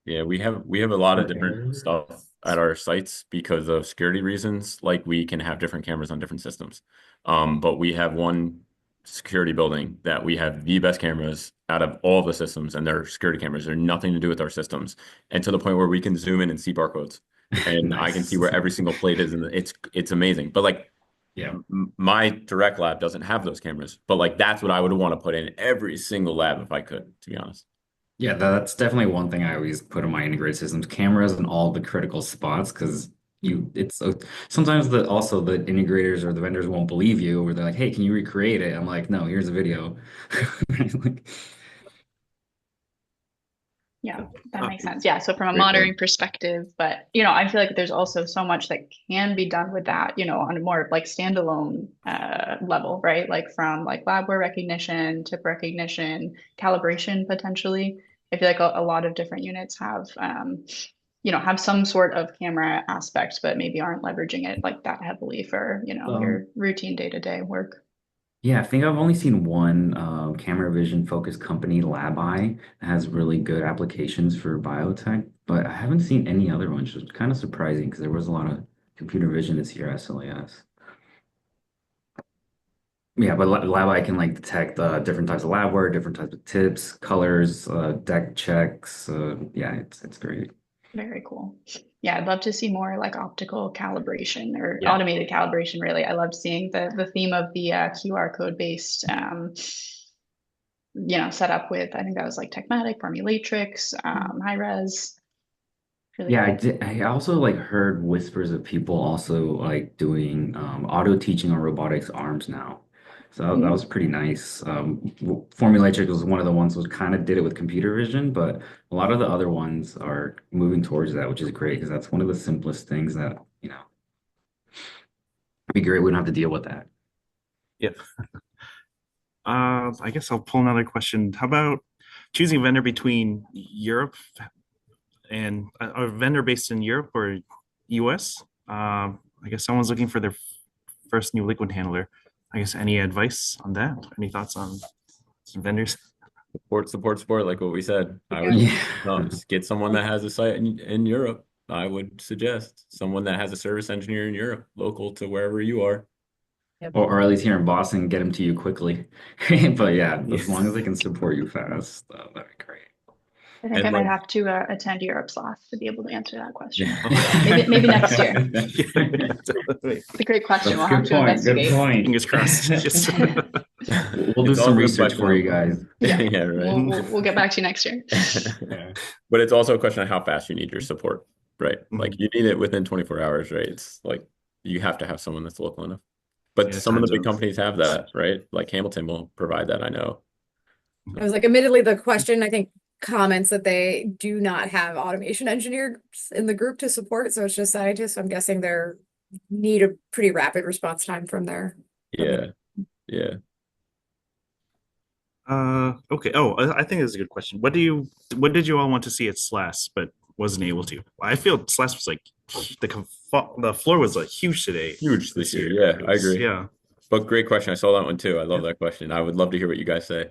Yeah, we have a lot of For different errors. stuff at our sites because of security reasons. Like we can have different cameras on different systems. But we have one security building that we have the best cameras out of all the systems, and they're security cameras. They're nothing to do with our systems. And to the point where we can zoom in and see barcodes. And I can see Nice. where every single plate is, and it's amazing. But like Yeah. my direct lab doesn't have those cameras. But like that's what I would want to put in every single lab if I could, to be honest. Yeah, that's definitely one thing I always put in my integrated systems, cameras in all the critical spots, because sometimes the integrators or the vendors won't believe you, or they're like, "Hey, can you recreate it?" I'm like, "No, here's a video." Like, Yeah, that Uh, makes sense. Yeah. So from a great point. monitoring perspective, but I feel like there's also so much that can be done with that, on a more like standalone level, right? Like from like labware recognition, tip recognition, calibration potentially. I feel like a lot of different units have some sort of camera aspect, but maybe aren't leveraging it like that heavily for, Um, your routine day-to-day work. yeah, I think I've only seen one camera vision focused company, LabEye, that has really good applications for biotech, but I haven't seen any other ones, which is kind of surprising because there was a lot of computer vision this year at SLAS. Yeah, but LabEye can like detect different types of labware, different types of tips, colors, deck checks. Yeah, it's great. Very cool. Yeah, I'd love to see more like optical calibration or Yeah, automated calibration, really. I loved seeing the theme of the QR code based setup with, I think that was like Techmatic, Formulatrix, high res. Really yeah. I cool. did. I also like heard whispers of people also like doing auto teaching on robotics arms now. So that was Mhm. pretty nice. Formulatrix was one of the ones that kind of did it with computer vision, but a lot of the other ones are moving towards that, which is great because that's one of the simplest things that, it'd be great. We don't have to deal with that. yeah. I guess I'll pull another question. How about choosing a vendor between Europe and a vendor based in Europe or US? I guess someone's looking for their first new liquid handler. I guess any advice on that? Any thoughts on some vendors? Support, like what we said. I Yeah. would Yeah. just get someone that has a site in Europe. I would suggest someone that has a service engineer in Europe, local to wherever you are. Yep. Or at least here in Boston, get them to you quickly. But yeah, Yeah. as long as they can support you fast, that'd be great. I think And I might like, have to attend Europe SLAS to be able to answer that question. yeah. Maybe next year. Wait, It's a great question. That's We'll a have good to point. Good investigate. point. fingers crossed. Just We'll do It's some also a research question for you of guys. Yeah, yeah, right. we'll get back to you next year. Yeah. But it's also a question of how fast you need your support, right? Like Mhm. you need it within 24 hours, right? It's like you have to have someone that's local enough. But Yeah, some of the time big zones. companies have that, right? Like Hamilton will provide that, I know. I was like, admittedly, the question I think comments that they do not have automation engineers in the group to support, so it's just scientists. I'm guessing they're need a pretty rapid response time from their Yeah, yeah. Okay. Oh, I think that's a good question. What did you all want to see at SLAS, but wasn't able to? I feel SLAS was like the floor was like huge today. Huge this year. year. Yeah, It I was- agree. Yeah. But great question. I saw that one too. I love Yeah. that question. I would love to hear what you guys say.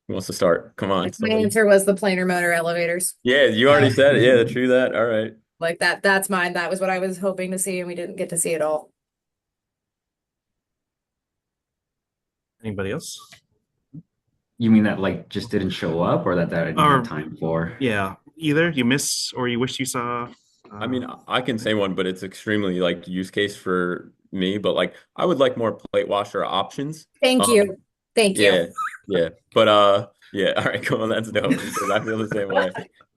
Who wants to start? Come on, like my somebody. answer was the planar motor elevators. Yeah, you already said it. Yeah, true that. All right. Like that's mine. That was what I was hoping to see, and we didn't get to see it all. Anybody else? You mean that like just didn't show up or that I didn't Or have time for? yeah, either you miss or you wish you saw. I mean, I can say one, but it's extremely like use case for me. But like, I would like more plate washer options. Thank Um, you. Thank you. yeah, yeah. But yeah. All right, cool. That's dope because I feel the same way.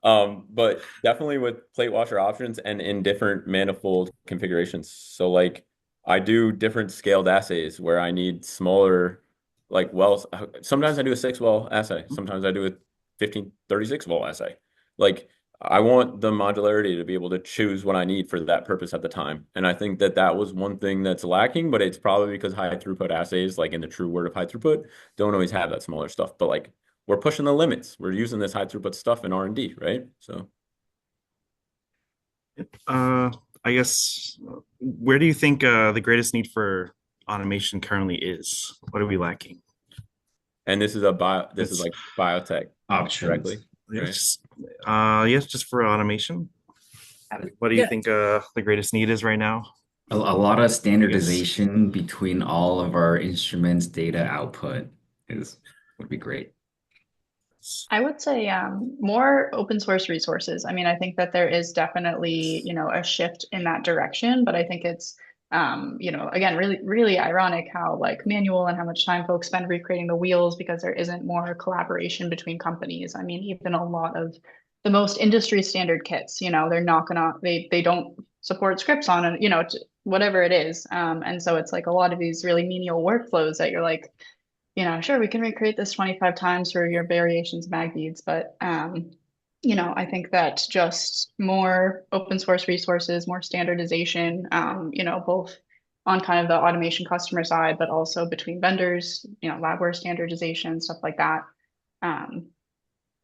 But definitely with plate washer options and in different manifold configurations. So like, I do different scaled assays where I need smaller, like wells. Sometimes I do a 6-well assay. Sometimes I do a 36 well assay. Like. I want the modularity to be able to choose what I need for that purpose at the time. And I think that that was one thing that's lacking, but it's probably because high throughput assays, like in the true word of high throughput, don't always have that smaller stuff. But like we're pushing the limits. We're using this high throughput stuff in R&D, right? So Uh, I guess where do you think the greatest need for automation currently is? What are we lacking? and this is It's like biotech directly, Options. right? yes, yes, just for automation. That was What do you good. think the greatest need is right now? A lot of standardization between all of our instruments data output would be great. I would say more open source resources. I mean, I think that there is definitely, a shift in that direction, but I think it's, again, really, really ironic how like manual and how much time folks spend recreating the wheels because there isn't more collaboration between companies. I mean, even a lot of the most industry standard kits, they're not gonna, they don't support scripts on it, whatever it is. And so it's like a lot of these really menial workflows that you're like, sure, we can recreate this 25 times for your variations mag beads, but I think that just more open source resources, more standardization, both on kind of the automation customer side, but also between vendors, labware standardization, stuff like that. Um,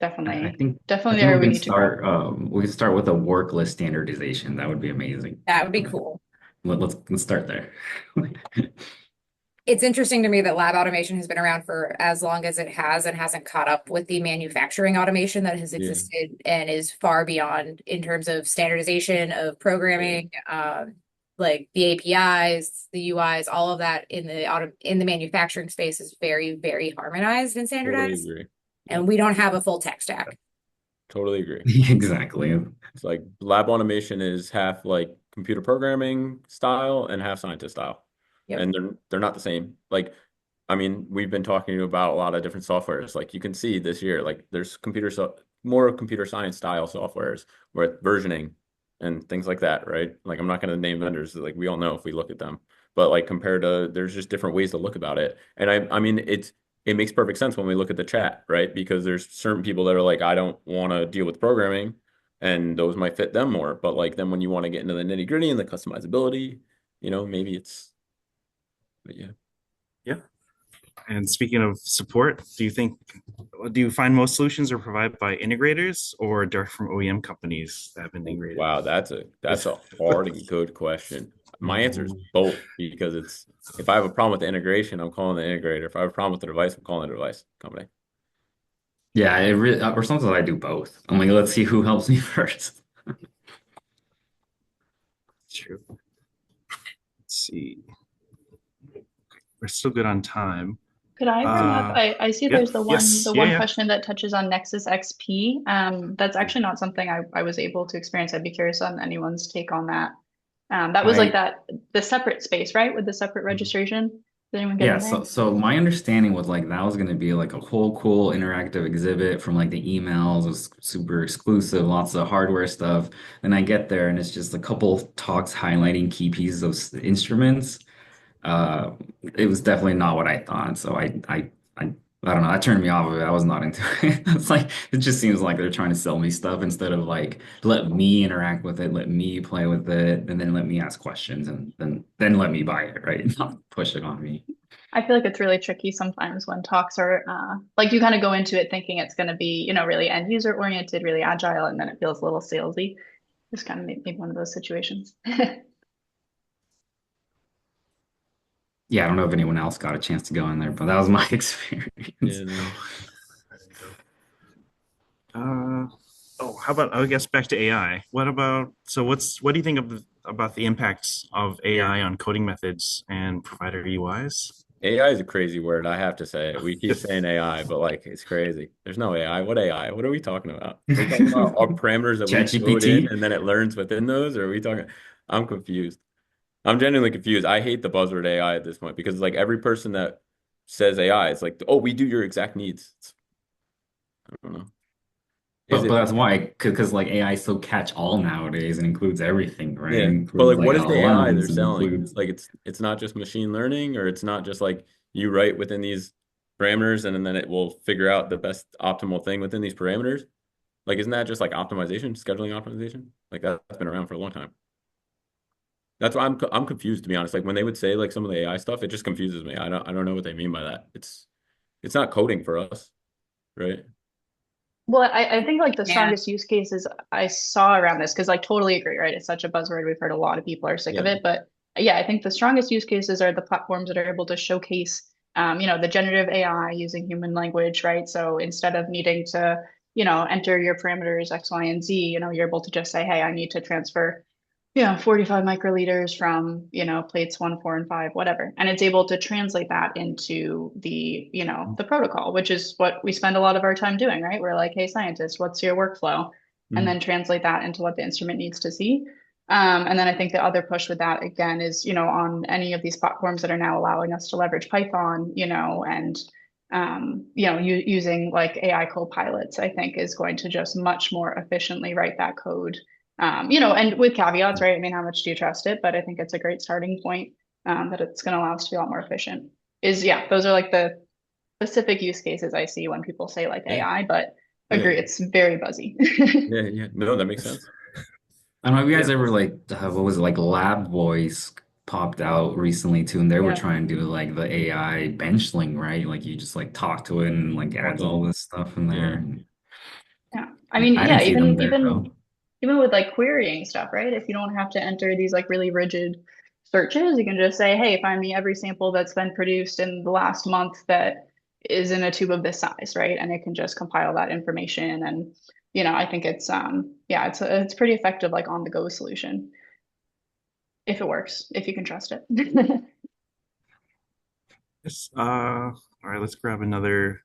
I definitely, think I definitely think there we we can need to grow. start with a work list standardization. That would be amazing. That would be cool. Let's start there. It's interesting to me that lab automation has been around for as long as it has and hasn't caught up with the manufacturing automation that has Yeah. existed and is far beyond in terms of standardization of programming, like the APIs, the UIs, all of that in the manufacturing space is very, very harmonized and Totally standardized. agree. And we don't have a full tech stack. Totally agree. Exactly. It's like lab automation is half like computer programming style and half scientist style. Yep. And they're not the same. Like, I mean, we've been talking about a lot of different softwares. Like you can see this year, like there's more computer science style softwares with versioning and things like that, right? Like I'm not going to name vendors, like we all know if we look at them. But like compared to there's just different ways to look about it. And I mean it makes perfect sense when we look at the chat, right? Because there's certain people that are like, I don't want to deal with programming, and those might fit them more. But like then when you want to get into the nitty-gritty and the customizability, maybe it's but yeah. Yeah. And speaking of support, do you find most solutions are provided by integrators or direct from OEM companies that have been integrated? Wow, that's a hard and good question. My answer is both because it's if I have a problem with the integration, I'm calling the integrator. If I have a problem with the device, I'm calling the device company. Yeah, it really, or sometimes I do both. I'm like, let's see who helps me first. True. Let's see. We're still good on time. Could I bring up? I see Yeah, there's yes, the yeah, one yeah. question that touches on Nexus XP. That's actually not something I was able to experience. I'd be curious on anyone's take on that. That was like I that the separate space, right? With the separate registration. Did anyone get Yeah, in there? so my understanding was like that was gonna be like a whole cool interactive exhibit from like the emails. It was super exclusive, lots of hardware stuff. And I get there and it's just a couple talks highlighting key pieces of instruments. Uh, it was definitely not what I thought. So I don't know. That turned me off of it. I was not into it. It's like it just seems like they're trying to sell me stuff instead of like let me interact with it, let me play with it, and then let me ask questions and then let me buy it, right? Not push it on me. I feel like it's really tricky sometimes when talks are like you kind of go into it thinking it's going to be, really end user oriented, really agile, and then it feels a little salesy. Just kind of maybe one of those situations. Yeah, I don't know if anyone else got a chance to go in there, but that was my experience. Yeah, no. Uh, how about, I guess, back to AI? What do you think about the impacts of AI on coding methods and provider UIs? AI is a crazy word, I have to say. We keep saying AI, but like it's crazy. There's no AI. What AI? What are we talking about? Are we talking about our parameters that we code in ChatGPT? and then it learns within those? Or are we talking? I'm confused. I'm genuinely confused. I hate the buzzword AI at this point because like every person that says AI, it's like, oh, we do your exact needs. I don't know. Is But it? that's why, because like AI is so catch all nowadays and includes everything, right? It Yeah. But includes like, like what is the AI they're LLMs and selling? includes It's like it's not just machine learning, or it's not just like you write within these parameters and then it will figure out the best optimal thing within these parameters. Like, isn't that just like optimization, scheduling optimization? Like that's been around for a long time. That's why I'm confused to be honest. Like when they would say like some of the AI stuff, it just confuses me. I don't know what they mean by that. It's not coding for us, right? Well, I think like the Yeah. strongest use cases I saw around this, because like totally agree, right? It's such a buzzword. We've heard a lot of people are sick of Yeah. it, but yeah, I think the strongest use cases are the platforms that are able to showcase, the generative AI using human language, right? So instead of needing to, enter your parameters X, Y, and Z, you're able to just say, hey, I need to transfer 45 microliters from, plates 1, 4, and 5, whatever. And it's able to translate that into the protocol, which is what we spend a lot of our time doing, right? We're like, hey, scientist, what's your workflow? And Mm. then translate that into what the instrument needs to see. And then I think the other push with that again is, on any of these platforms that are now allowing us to leverage Python, and using like AI co-pilots, I think is going to just much more efficiently write that code, and with caveats, right? I mean, how much do you trust it? But I think it's a great starting point, that it's going to allow us to be a lot more efficient. Yeah, those are like the specific use cases I see when people say like Yeah. AI, but Yeah. agree, it's very buzzy. Yeah. Yeah. No, that makes sense. I don't know if you Yeah. guys ever like what was it like Lab Voice popped out recently too, and they were Yeah. trying to do like the AI benchling, right? Like you just like talk to it and like adds all this stuff in Yeah. there. Yeah. I mean, I yeah, didn't see them there though. even with like querying stuff, right? If you don't have to enter these like really rigid searches, you can just say, hey, find me every sample that's been produced in the last month that is in a tube of this size, right? And it can just compile that information. And, I think it's yeah, it's pretty effective like on the go solution if it works, if you can trust it. Yes. All right, let's grab another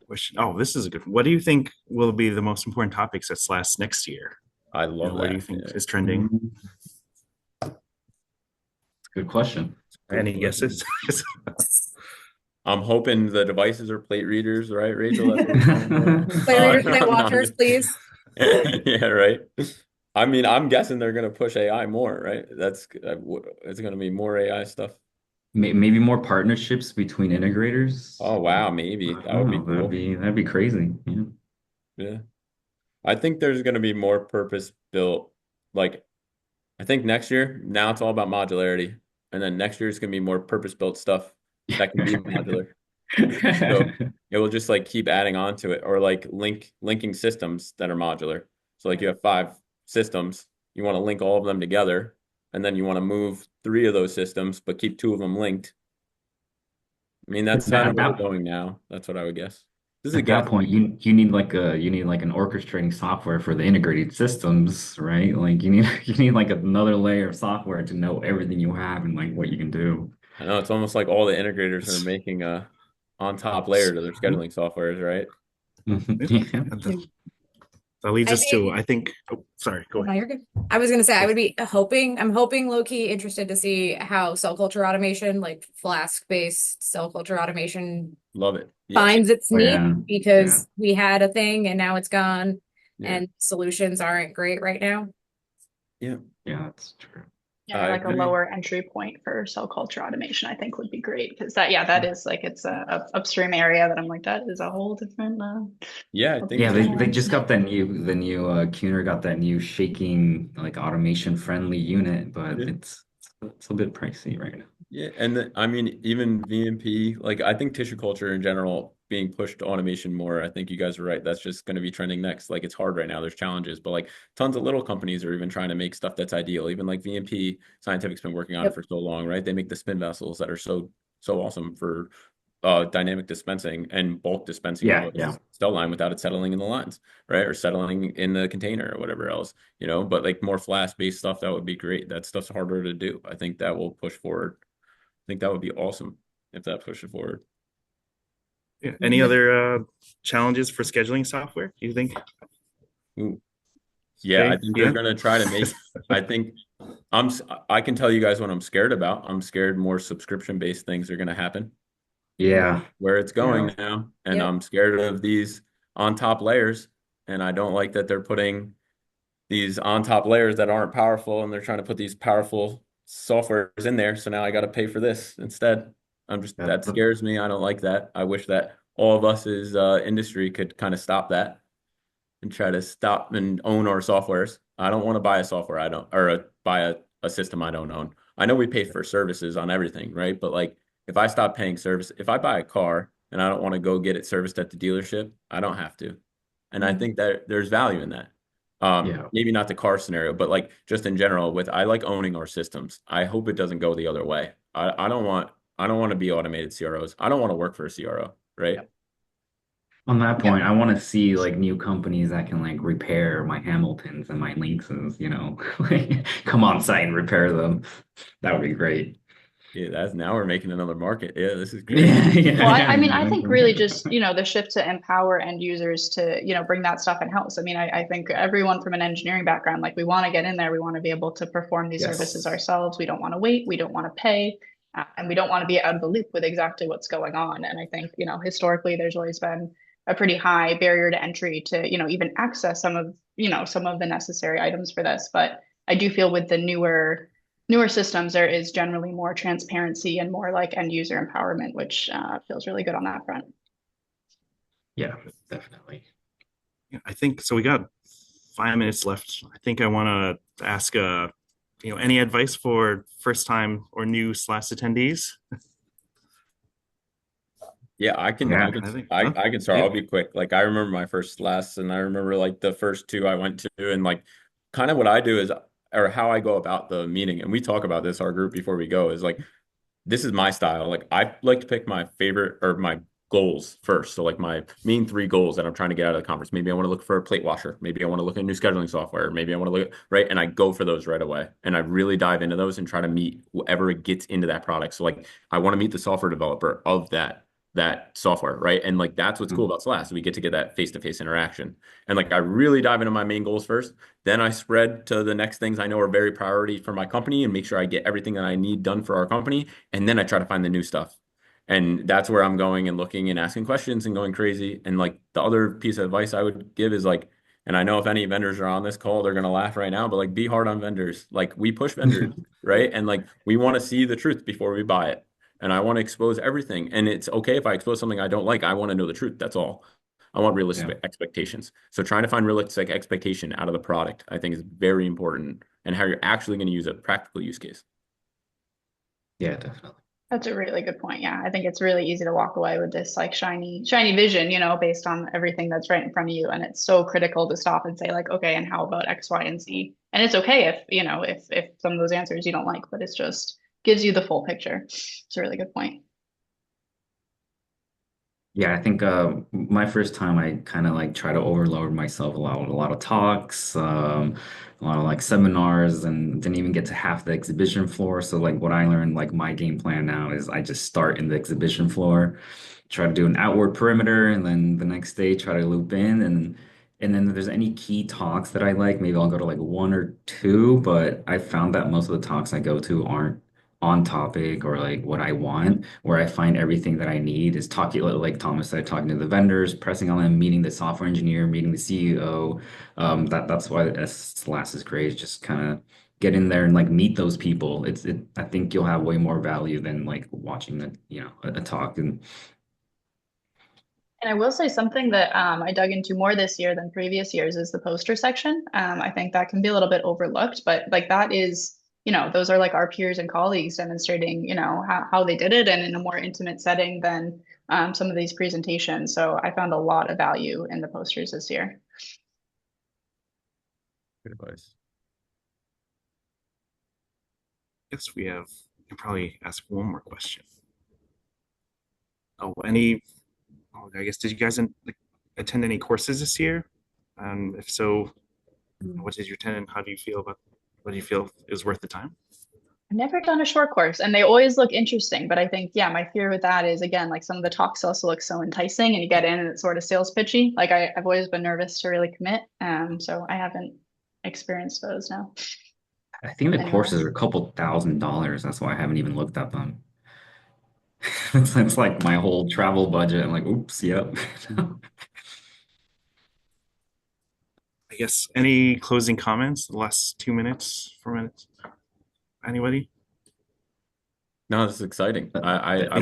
question. Oh, this is a good one. What do you think will be the most important topics at SLAS next year? I love What do you that. think Yeah. is trending? Good question. Good Any question. guesses? I'm hoping the devices are plate readers, right, Rachel? That's what we're going for. Play readers, play watchers, Just- please. yeah, right. I mean, I'm guessing they're going to push AI more, right? It's going to be more AI stuff. Maybe more partnerships between integrators. Oh, wow, maybe I that would don't be know. That'd cool. be crazy. Yeah. Yeah. I think there's going to be more purpose built. Like, I think next year, now it's all about modularity. And then next year is going to be more purpose built stuff that can be modular. So it will just like keep adding on to it, or like linking systems that are modular. So like you have 5 systems, you want to link all of them together, and then you want to move 3 of those systems, but keep 2 of them linked. I mean, that's kind of At where we're that going now. That's what I would guess. This is a at that guess. point, you need like an orchestrating software for the integrated systems, right? Like you need like another layer of software to know everything you have and like what you can do. I know it's almost like all the integrators are It's, making a on top layer to their scheduling softwares, right? Yeah. and that leads I us to, think I think, oh, sorry, go no, ahead. you're good. I was gonna say I would be I'm hoping low key interested to see how cell culture automation, like Flask-based cell culture automation, Love it. Yes. finds its Oh, niche yeah. Yeah. because we had a thing and now it's gone Yeah. and solutions aren't great right now. Yeah. Yeah, that's true. Yeah, I like a agree. lower entry point for cell culture automation, I think would be great because that, yeah, that is like it's a upstream area that I'm like that is a whole different Yeah, I whole think Yeah, different they world. just got that new Cuner got that new shaking like automation friendly unit, but yeah. it's a bit pricey right now. Yeah, and I mean, even VMP, like I think tissue culture in general being pushed to automation more. I think you guys are right. That's just going to be trending next. Like it's hard right now. There's challenges, but like tons of little companies are even trying to make stuff that's ideal. Even like VMP Scientific's been working on it Yep. for so long, right? They make the spin vessels that are so awesome for dynamic dispensing and bulk dispensing of Yeah, a yeah. cell line without it settling in the lines, right? Or settling in the container or whatever else, but like more flash based stuff, that would be great. That stuff's harder to do. I think that will push forward. I think that would be awesome if that pushed it forward. Yeah. Any other challenges for scheduling software, do you think? Ooh. Yeah, I Dave? think they're Yeah. gonna try to make. I think I can tell you guys what I'm scared about. I'm scared more subscription based things are gonna happen. Yeah. Where it's Yeah. going now, and Yep. I'm scared of these on top layers, and I don't like that they're putting these on top layers that aren't powerful, and they're trying to put these powerful softwares in there. So now I got to pay for this instead. That That scares me. I don't like that. I wish that all of us as industry could kind of stop that and try to stop and own our softwares. I don't want to buy a software I don't, or buy a system I don't own. I know we pay for services on everything, right? But like if I stop paying service, if I buy a car and I don't want to go get it serviced at the dealership, I don't have to. And I think that there's value in that. yeah. Maybe not the car scenario, but like just in general with I like owning our systems. I hope it doesn't go the other way. I don't want to be automated CROs. I don't want to work for a CRO, right? On that Yeah. point, I want to see like new companies that can like repair my Hamiltons and my Lynxes, like come on site and repair them. That would be great. Yeah, that's now we're making another market. Yeah, this is great. Yeah, Well, yeah, I yeah, mean, I think really exactly. just, the shift to empower end users to, bring that stuff in house. I mean, I think everyone from an engineering background, like we want to get in there, we want to be able to perform these services Yes. ourselves. We don't want to wait, we don't want to pay, and we don't want to be out of the loop with exactly what's going on. And I think, historically, there's always been a pretty high barrier to entry to, even access some of the necessary items for this. But I do feel with the newer systems, there is generally more transparency and more like end user empowerment, which feels really good on that front. Yeah, definitely. Yeah, I think so. We got 5 minutes left. I think I want to ask, any advice for first time or new SLAS attendees? Yeah, Yeah. I think, huh? I can start. Yeah. I'll be quick. Like I remember my first SLAS and I remember like the first 2 I went to and like kind of what I do is or how I go about the meeting. And we talk about this, our group before we go is like this is my style. Like I like to pick my favorite or my goals first. So like my main 3 goals that I'm trying to get out of the conference. Maybe I want to look for a plate washer. Maybe I want to look at new scheduling software. Maybe I want to look at, right. And I go for those right away. And I really dive into those and try to meet whoever gets into that product. So like I want to meet the software developer of that software, right? And like that's what's cool about SLAS. We get to get that face-to-face interaction. And like I really dive into my main goals first. Then I spread to the next things I know are very priority for my company and make sure I get everything that I need done for our company. And then I try to find the new stuff. And that's where I'm going and looking and asking questions and going crazy. And like the other piece of advice I would give is like, and I know if any vendors are on this call, they're gonna laugh right now, but like be hard on vendors. Like we push vendors, right? And like we want to see the truth before we buy it. And I want to expose everything. And it's okay if I expose something I don't like. I want to know the truth. That's all. I want Yeah. realistic expectations. So trying to find realistic expectation out of the product, I think is very important and how you're actually going to use a practical use case. Yeah, definitely. That's a really good point. Yeah, I think it's really easy to walk away with this like shiny vision, based on everything that's right in front of you. And it's so critical to stop and say like, okay, and how about X, Y, and Z? And it's okay if, if some of those answers you don't like, but it's just gives you the full picture. It's a really good point. Yeah, I think my first time I kind of like try to overload myself a lot of talks, a lot of like seminars, and didn't even get to half the exhibition floor. So like what I learned, like my game plan now is I just start in the exhibition floor, try to do an outward perimeter, and then the next day try to loop in, and then if there's any key talks that I like, maybe I'll go to like one or two. But I found that most of the talks I go to aren't on topic or like what I want, where I find everything that I need is talking, like Thomas said, talking to the vendors, pressing on them, meeting the software engineer, meeting the CEO. That's why SLAS is great. It's just kind of get in there and like meet those people. I think you'll have way more value than like watching a talk. And And I will say something that I dug into more this year than previous years is the poster section. I think that can be a little bit overlooked, but like that is, those are like our peers and colleagues demonstrating, how they did it and in a more intimate setting than some of these presentations. So I found a lot of value in the posters this year. Good advice. Guess we can probably ask one more question. I guess, did you guys attend any courses this year? If so, what did you attend and what do you feel is worth the time? I've never done a short course and they always look interesting, but I think, yeah, my fear with that is again, like some of the talks also look so enticing and you get in and it's sort of sales pitchy. Like I've always been nervous to really commit. So I haven't experienced those now. I think the Anyone courses else? are a couple $1,000s. That's why I haven't even looked at them. It's like my whole travel budget. I'm like, oops, yep. I guess any closing comments, the last 2 minutes, 4 minutes? Anybody? No, this is exciting. But I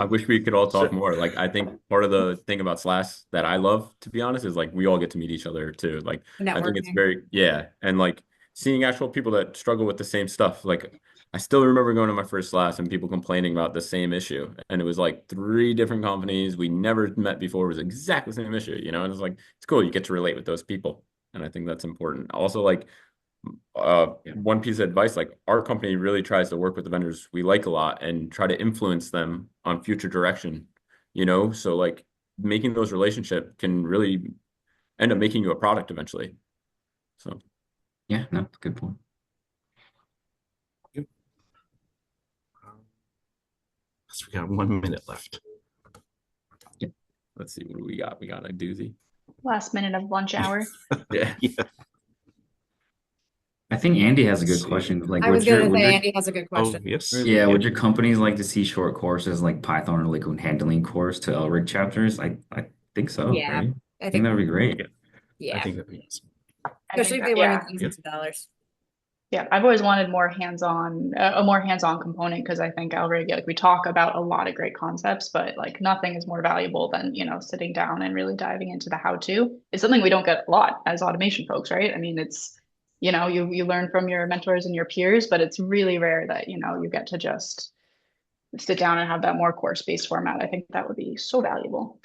wish we could all talk more. Like I think part of the thing about SLAS that I love, to be honest, is like we all get to meet each other too. Like I think it's Networking. and like seeing actual people that struggle with the same stuff. Like I still remember going to my first SLAS and people complaining about the same issue. And it was like 3 different companies we never met before. It was exactly the same issue, And it's like it's cool. You get to relate with those people. And I think that's important. Also, like one piece of advice, like our company really tries to work with the vendors we like a lot and try to influence them on future direction, So like making those relationship can really end up making you a product eventually. So yeah, no, good point. So we got 1 minute left. let's see what do we got. We got a doozy. Last minute of lunch hour. Yeah. Yeah. I think Andy has a Let's good see. question. Like, I was gonna say Andy has a good Oh, question. yes. yeah, would your companies like to see short courses like Python or liquid handling course to LRIG chapters? I think so, Yeah, right? I I think think that would be great. I yeah, think that'd be awesome. especially if they were thousands of dollars. Yeah, I've always wanted more hands-on, a more hands-on component because I think LRIG, like we talk about a lot of great concepts, but like nothing is more valuable than, sitting down and really diving into the how-to. It's something we don't get a lot as automation folks, right? I mean, it's, you learn from your mentors and your peers, but it's really rare that, you get to just sit down and have that more course-based format. I think that would be so valuable.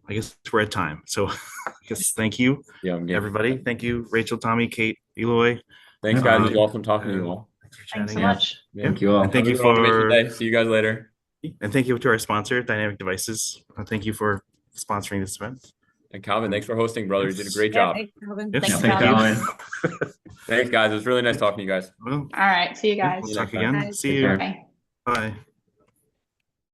I guess we're at time. So I guess thank you, Yeah, I'm game. everybody. Thank you, Rachel, Tommy, Kate, Eloy. Thanks, guys. It was awesome talking to you all. Thanks for Thanks so chatting. much. Yeah. Thank you all. And thank Have a you good automation for day. See you guys later. and thank you to our sponsor, Dynamic Devices. Thank you for sponsoring this event. And Calvin, thanks for hosting, brother. You did a great Yeah, job. thanks, Calvin. Yes, Thanks, Thank Calvin. you. Thanks, guys. It was really nice talking to you guys. Well, All right. See you yeah, guys. we'll See you talk next time. again. Bye. See Take you. care. Bye. Bye.